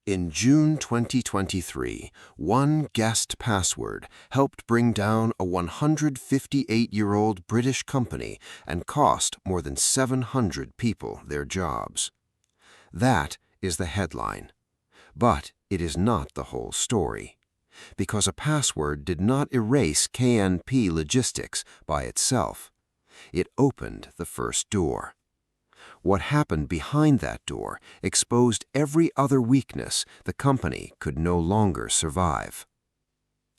In June 2023, one guest password helped bring down a 158-year-old British company and cost more than 700 people their jobs. That is the headline. But it is not the whole story, because a password did not erase KNP Logistics by itself. It opened the first door. What happened behind that door exposed every other weakness the company could no longer survive.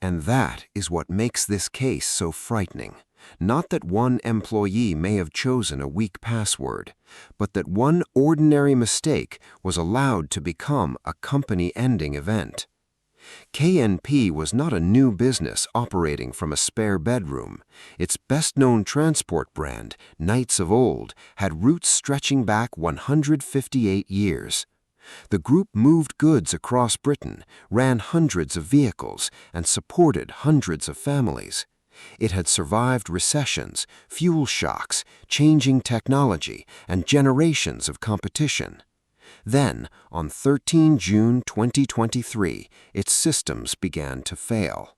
And that is what makes this case so frightening. Not that one employee may have chosen a weak password, but that one ordinary mistake was allowed to become a company-ending event. KNP was not a new business operating from a spare bedroom. Its best-known transport brand, Knights of Old, had roots stretching back 158 years. The group moved goods across Britain, ran hundreds of vehicles, and supported hundreds of families. It had survived recessions, fuel shocks, changing technology, and generations of competition. Then, on 13 June 2023, its systems began to fail.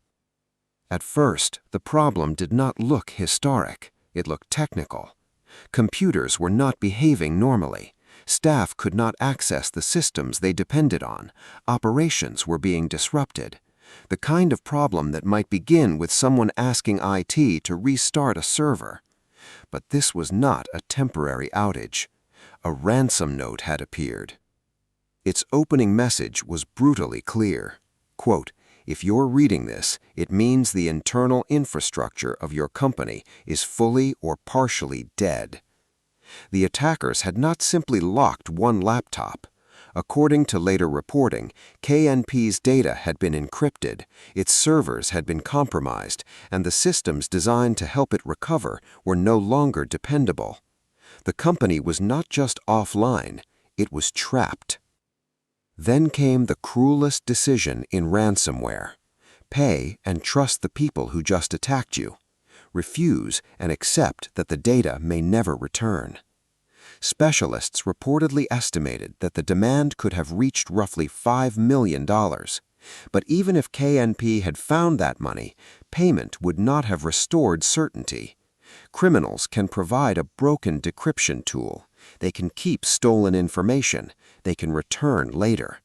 At first, the problem did not look historic. It looked technical. Computers were not behaving normally. Staff could not access the systems they depended on. Operations were being disrupted. The kind of problem that might begin with someone asking IT to restart a server. But this was not a temporary outage. A ransom note had appeared. Its opening message was brutally clear. Quote, "If you're reading this, it means the internal infrastructure of your company is fully or partially dead." The attackers had not simply locked one laptop. According to later reporting, KNP's data had been encrypted, its servers had been compromised, and the systems designed to help it recover were no longer dependable. The company was not just offline, it was trapped. Then came the cruelest decision in ransomware. Pay and trust the people who just attacked you. Refuse and accept that the data may never return. Specialists reportedly estimated that the demand could have reached roughly $5 million. But even if KNP had found that money, payment would not have restored certainty. Criminals can provide a broken decryption tool. They can keep stolen information. They can return later.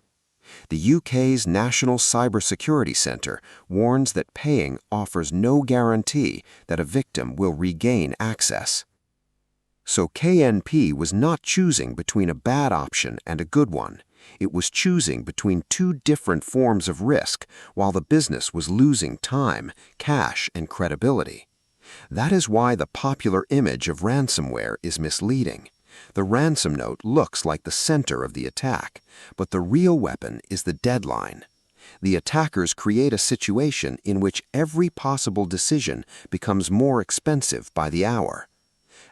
The UK's National Cybersecurity Centre warns that paying offers no guarantee that a victim will regain access. So KNP was not choosing between a bad option and a good one. It was choosing between two different forms of risk while the business was losing time, cash, and credibility. That is why the popular image of ransomware is misleading. The ransom note looks like the center of the attack, but the real weapon is the deadline. The attackers create a situation in which every possible decision becomes more expensive by the hour.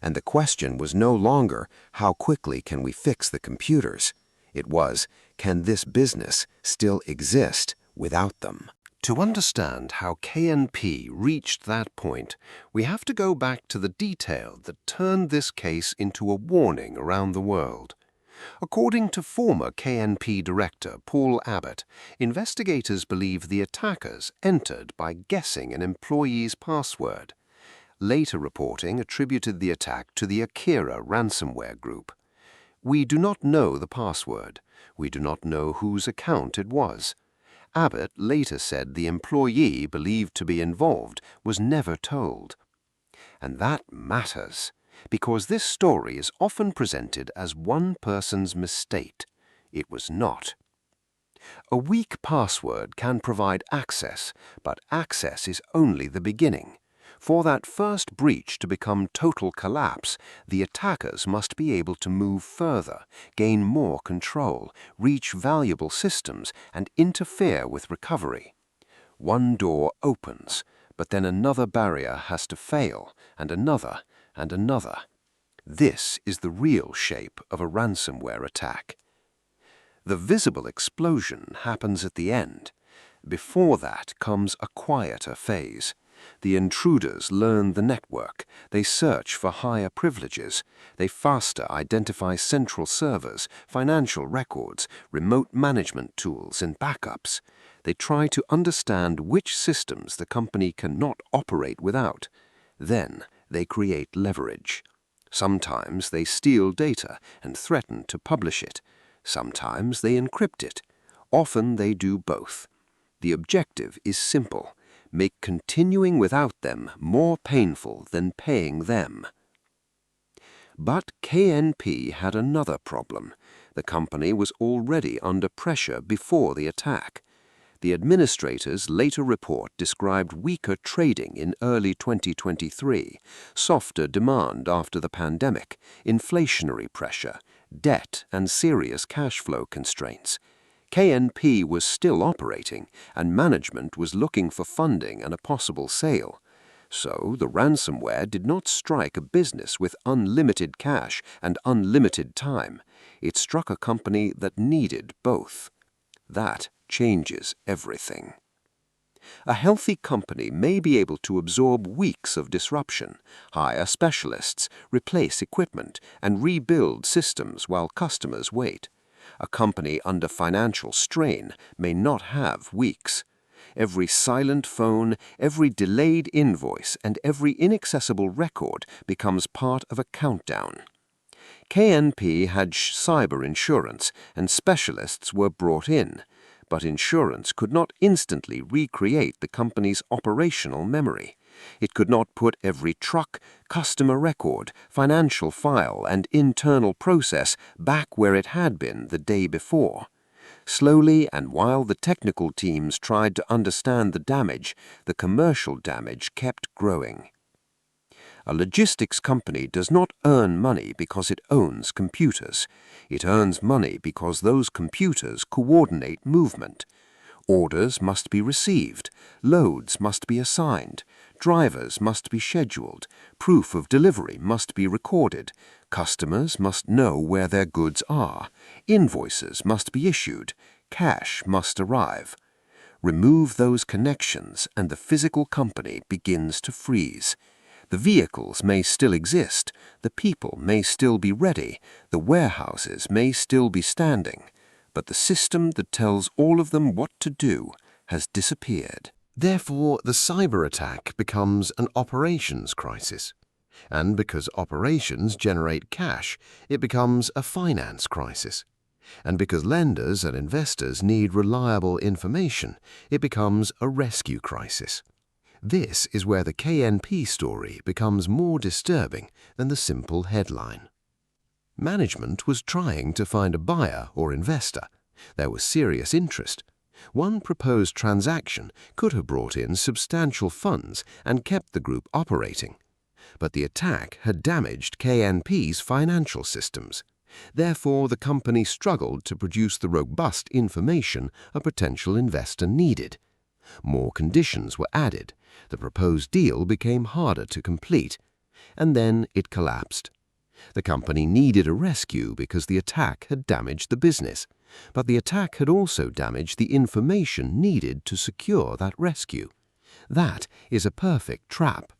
And the question was no longer, how quickly can we fix the computers? It was, can this business still exist without them? To understand how KNP reached that point, we have to go back to the detail that turned this case into a warning around the world. According to former KNP director Paul Abbott, investigators believe the attackers entered by guessing an employee's password. Later reporting attributed the attack to the Akira ransomware group. We do not know the password. We do not know whose account it was. Abbott later said the employee believed to be involved was never told. And that matters, because this story is often presented as one person's mistake. It was not. A weak password can provide access, but access is only the beginning. For that first breach to become total collapse, the attackers must be able to move further, gain more control, reach valuable systems, and interfere with recovery. One door opens, but then another barrier has to fail, and another, and another. This is the real shape of a ransomware attack. The visible explosion happens at the end. Before that comes a quieter phase. The intruders learn the network, they search for higher privileges, they faster identify central servers, financial records, remote management tools, and backups. They try to understand which systems the company cannot operate without. Then they create leverage. Sometimes they steal data and threaten to publish it. Sometimes they encrypt it. Often they do both. The objective is simple: make continuing without them more painful than paying them. But KNP had another problem. The company was already under pressure before the attack. The administrator's later report described weaker trading in early 2023, softer demand after the pandemic, inflationary pressure, debt, and serious cash flow constraints. KNP was still operating, and management was looking for funding and a possible sale. So the ransomware did not strike a business with unlimited cash and unlimited time. It struck a company that needed both. That changes everything. A healthy company may be able to absorb weeks of disruption, hire specialists, replace equipment, and rebuild systems while customers wait. A company under financial strain may not have weeks. Every silent phone, every delayed invoice, and every inaccessible record becomes part of a countdown. KNP had cyber insurance, and specialists were brought in, but insurance could not instantly recreate the company's operational memory. It could not put every truck, customer record, financial file, and internal process back where it had been the day before. Slowly, and while the technical teams tried to understand the damage, the commercial damage kept growing. A logistics company does not earn money because it owns computers. It earns money because those computers coordinate movement. Orders must be received, loads must be assigned, drivers must be scheduled, proof of delivery must be recorded, customers must know where their goods are, invoices must be issued, cash must arrive. Remove those connections and the physical company begins to freeze. The vehicles may still exist, the people may still be ready, the warehouses may still be standing, but the system that tells all of them what to do has disappeared. Therefore, the cyber attack becomes an operations crisis. And because operations generate cash, it becomes a finance crisis. And because lenders and investors need reliable information, it becomes a rescue crisis. This is where the KNP story becomes more disturbing than the simple headline. Management was trying to find a buyer or investor. There was serious interest. One proposed transaction could have brought in substantial funds and kept the group operating. But the attack had damaged KNP's financial systems. Therefore, the company struggled to produce the robust information a potential investor needed. More conditions were added. The proposed deal became harder to complete, and then it collapsed. The company needed a rescue because the attack had damaged the business, but the attack had also damaged the information needed to secure that rescue. That is a perfect trap.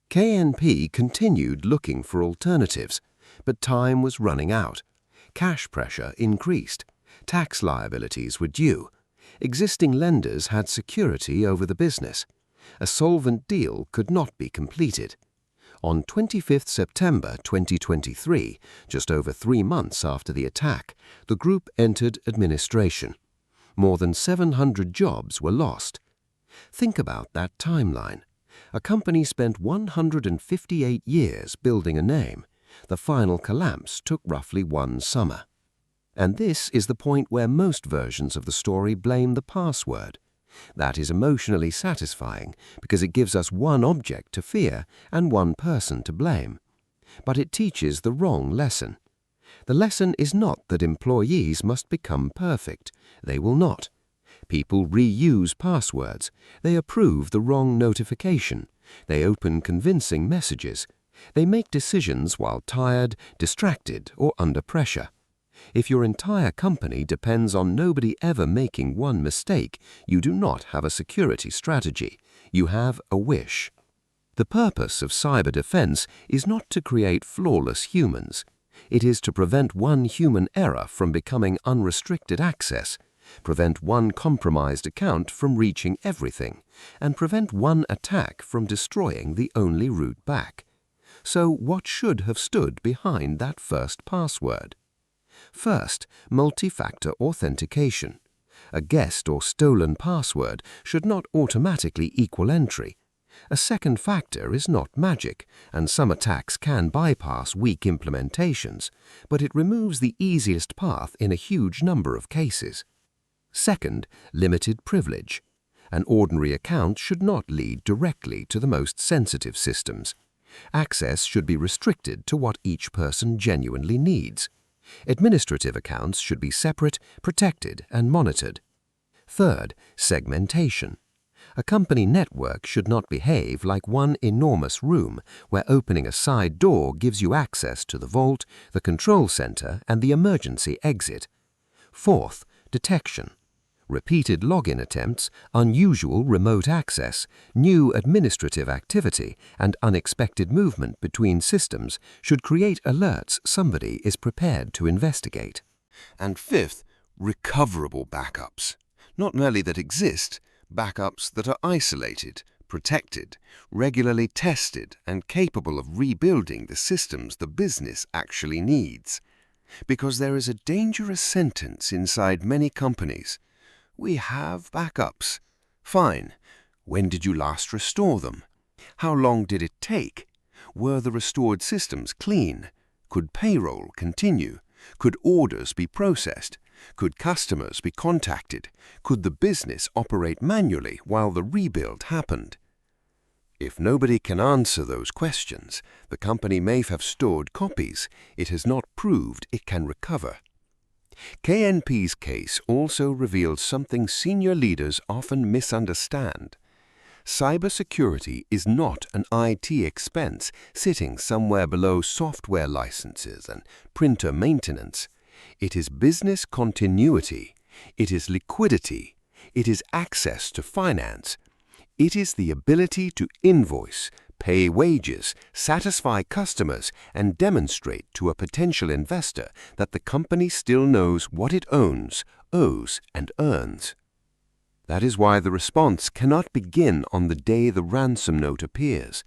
KNP continued looking for alternatives, but time was running out. Cash pressure increased. Tax liabilities were due. Existing lenders had security over the business. A solvent deal could not be completed. On 25 September 2023, just over 3 months after the attack, the group entered administration. More than 700 jobs were lost. Think about that timeline. A company spent 158 years building a name. The final collapse took roughly 1 summer. And this is the point where most versions of the story blame the password. That is emotionally satisfying because it gives us one object to fear and one person to blame. But it teaches the wrong lesson. The lesson is not that employees must become perfect. They will not. People reuse passwords. They approve the wrong notification. They open convincing messages. They make decisions while tired, distracted, or under pressure. If your entire company depends on nobody ever making one mistake, you do not have a security strategy. You have a wish. The purpose of cyber defense is not to create flawless humans. It is to prevent one human error from becoming unrestricted access, prevent one compromised account from reaching everything, and prevent one attack from destroying the only route back. So what should have stood behind that first password? First, multi-factor authentication. A guessed or stolen password should not automatically equal entry. A second factor is not magic, and some attacks can bypass weak implementations, but it removes the easiest path in a huge number of cases. Second, limited privilege. An ordinary account should not lead directly to the most sensitive systems. Access should be restricted to what each person genuinely needs. Administrative accounts should be separate, protected, and monitored. Third, segmentation. A company network should not behave like one enormous room where opening a side door gives you access to the vault, the control center, and the emergency exit. Fourth, detection. Repeated login attempts, unusual remote access, new administrative activity, and unexpected movement between systems should create alerts somebody is prepared to investigate. And fifth, recoverable backups. Not merely that exist, backups that are isolated, protected, regularly tested, and capable of rebuilding the systems the business actually needs. Because there is a dangerous sentence inside many companies. We have backups. Fine. When did you last restore them? How long did it take? Were the restored systems clean? Could payroll continue? Could orders be processed? Could customers be contacted? Could the business operate manually while the rebuild happened? If nobody can answer those questions, the company may have stored copies. It has not proved it can recover. KNP's case also reveals something senior leaders often misunderstand. Cybersecurity is not an IT expense sitting somewhere below software licenses and printer maintenance. It is business continuity. It is liquidity. It is access to finance. It is the ability to invoice, pay wages, satisfy customers, and demonstrate to a potential investor that the company still knows what it owns, owes, and earns. That is why the response cannot begin on the day the ransom note appears.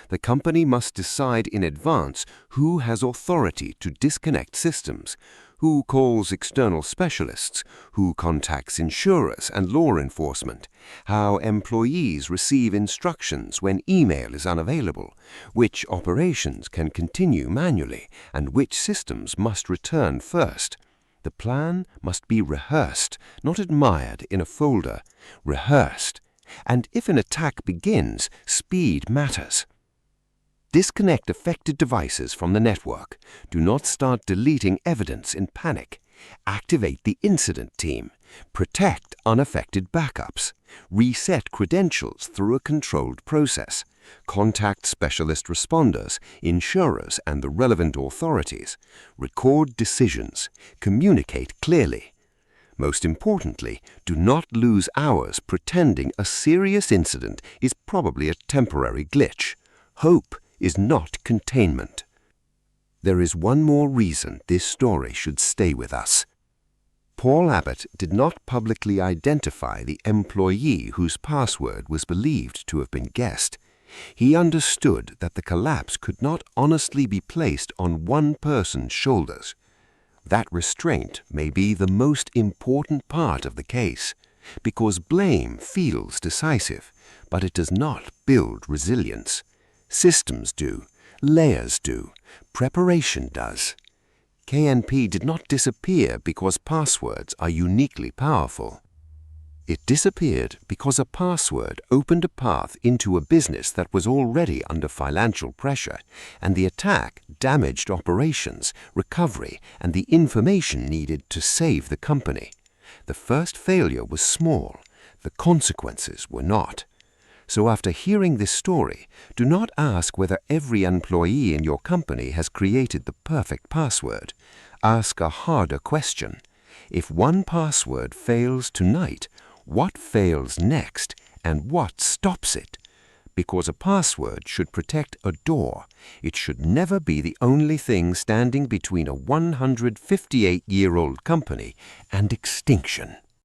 The company must decide in advance who has authority to disconnect systems, who calls external specialists, who contacts insurers and law enforcement, how employees receive instructions when email is unavailable, which operations can continue manually, and which systems must return first. The plan must be rehearsed, not admired in a folder, rehearsed. And if an attack begins, speed matters. Disconnect affected devices from the network. Do not start deleting evidence in panic. Activate the incident team. Protect unaffected backups. Reset credentials through a controlled process. Contact specialist responders, insurers, and the relevant authorities. Record decisions. Communicate clearly. Most importantly, do not lose hours pretending a serious incident is probably a temporary glitch. Hope is not containment. There is one more reason this story should stay with us. Paul Abbott did not publicly identify the employee whose password was believed to have been guessed. He understood that the collapse could not honestly be placed on one person's shoulders. That restraint may be the most important part of the case, because blame feels decisive, but it does not build resilience. Systems do, layers do, preparation does. KNP did not disappear because passwords are uniquely powerful. It disappeared because a password opened a path into a business that was already under financial pressure, and the attack damaged operations, recovery, and the information needed to save the company. The first failure was small. The consequences were not. So after hearing this story, do not ask whether every employee in your company has created the perfect password. Ask a harder question. If one password fails tonight, what fails next and what stops it? Because a password should protect a door. It should never be the only thing standing between a 158-year-old company and extinction.